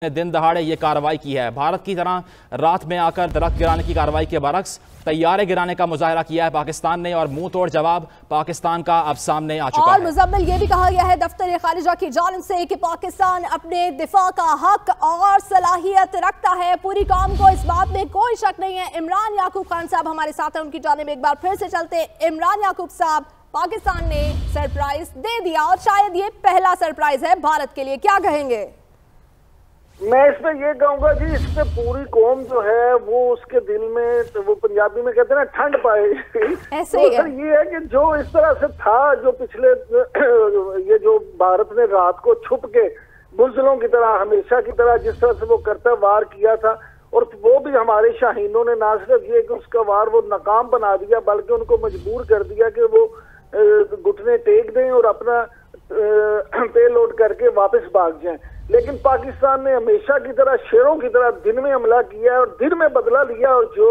ने दिन दहाड़े ये कार्रवाई की है। भारत की तरह रात में आकर दरख्त गिराने की कार्रवाई के बरक्स तैयारे गिराने का मुजाहरा किया है पाकिस्तान ने, और मुंह तोड़ जवाब पाकिस्तान का अब सामने आ चुका है। और मुजम्मिल ये भी कहा गया है दफ्तर खारिजा की जानिब से कि पाकिस्तान अपने दिफा का हक और सलाहियत रखता है। पूरी कौम को इस बात में कोई शक नहीं है। इमरान याकूब खान साहब हमारे साथ हैं, उनकी जानिब एक बार फिर से चलते। इमरान याकूब साहब, पाकिस्तान ने सरप्राइज दे दिया और शायद ये पहला सरप्राइज है भारत के लिए, क्या कहेंगे? मैं इसमें ये कहूंगा जी, इससे पूरी कौम जो है वो उसके दिल में, तो वो पंजाबी में कहते हैं ना, ठंड पाएगी। ऐसे ही तो ये है कि जो इस तरह से था, जो पिछले ये जो भारत ने रात को छुप के बुज़दिलों की तरह, हमेशा की तरह जिस तरह से वो करता वार किया था, और वो भी हमारे शाहीनों ने ना सिर्फ ये कि उसका वार वो नाकाम बना दिया, बल्कि उनको मजबूर कर दिया कि वो घुटने टेक दें और अपना पे लोड करके वापस भाग जाएं। लेकिन पाकिस्तान ने हमेशा की तरह शेरों की तरह दिन में हमला किया और दिन में बदला लिया। और जो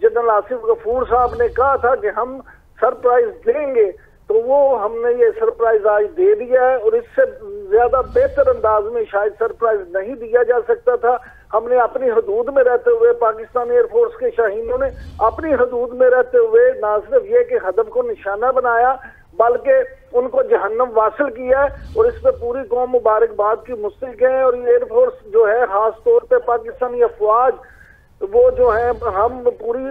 जनरल आसिफ गफूर साहब ने कहा था कि हम सरप्राइज देंगे, तो वो हमने ये सरप्राइज आज दे दिया है। और इससे ज्यादा बेहतर अंदाज में शायद सरप्राइज नहीं दिया जा सकता था। हमने अपनी हदूद में रहते हुए, पाकिस्तान एयरफोर्स के शाहीनों ने अपनी हदूद में रहते हुए ना सिर्फ ये कि हदफ को निशाना बनाया, बल्कि उनको जहन्नम वासिल किया है। और इस पे पूरी कौम मुबारकबाद की मुस्तहिक है। और एयरफोर्स जो है, खास तौर पे पाकिस्तानी अफवाज, वो जो है, हम पूरी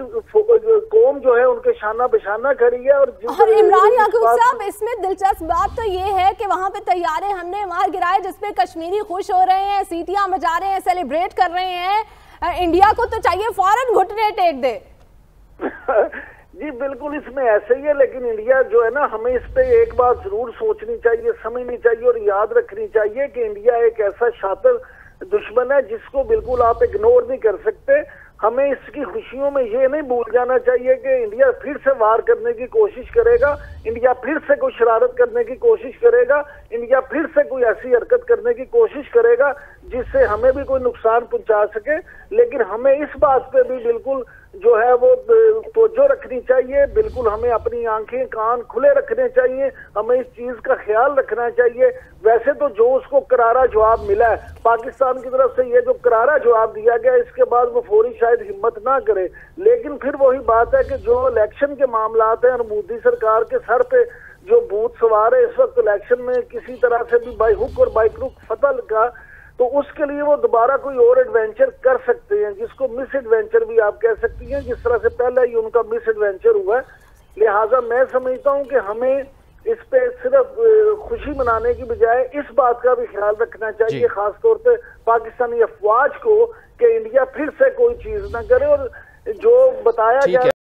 कौम जो है उनके शाना बिशाना खड़ी है। और इमरान याकूब साहब, इसमें दिलचस्प बात तो ये है कि वहाँ पे तैयारे हमने मार गिराए जिसपे कश्मीरी खुश हो रहे हैं, सीटियां बजा रहे हैं, सेलिब्रेट कर रहे हैं। इंडिया को तो चाहिए फौरन घुटने टेक दे। जी बिल्कुल, इसमें ऐसे ही है। लेकिन इंडिया जो है ना, हमें इस पे एक बात जरूर सोचनी चाहिए, समझनी चाहिए और याद रखनी चाहिए कि इंडिया एक ऐसा शातिर दुश्मन है जिसको बिल्कुल आप इग्नोर नहीं कर सकते। हमें इसकी खुशियों में ये नहीं भूल जाना चाहिए कि इंडिया फिर से वार करने की कोशिश करेगा, इंडिया फिर से कोई शरारत करने की कोशिश करेगा, इंडिया फिर से कोई ऐसी हरकत करने की कोशिश करेगा जिससे हमें भी कोई नुकसान पहुंचा सके। लेकिन हमें इस बात पे भी बिल्कुल जो है वो तवज्जो रखनी चाहिए। बिल्कुल हमें अपनी आंखें कान खुले रखने चाहिए, हमें इस चीज का ख्याल रखना चाहिए। वैसे तो जो उसको करारा जवाब मिला है पाकिस्तान की तरफ से, ये जो करारा जवाब दिया गया, इसके बाद वो फौरी शायद हिम्मत ना करे। लेकिन फिर वही बात है कि जो इलेक्शन के मामलात हैं और मोदी सरकार के सर पे जो भूत सवार है इस वक्त इलेक्शन में, किसी तरह से भी बाई हुक और बाई क्रुक फतह का, तो उसके लिए वो दोबारा कोई और एडवेंचर कर सकते हैं, जिसको मिस एडवेंचर भी आप कह सकती हैं, जिस तरह से पहले ही उनका मिस एडवेंचर हुआ है। लिहाजा मैं समझता हूं कि हमें इस पे सिर्फ खुशी मनाने की बजाय इस बात का भी ख्याल रखना चाहिए, खासतौर पे पाकिस्तानी अफवाज को, कि इंडिया फिर से कोई चीज ना करे। और जो बताया गया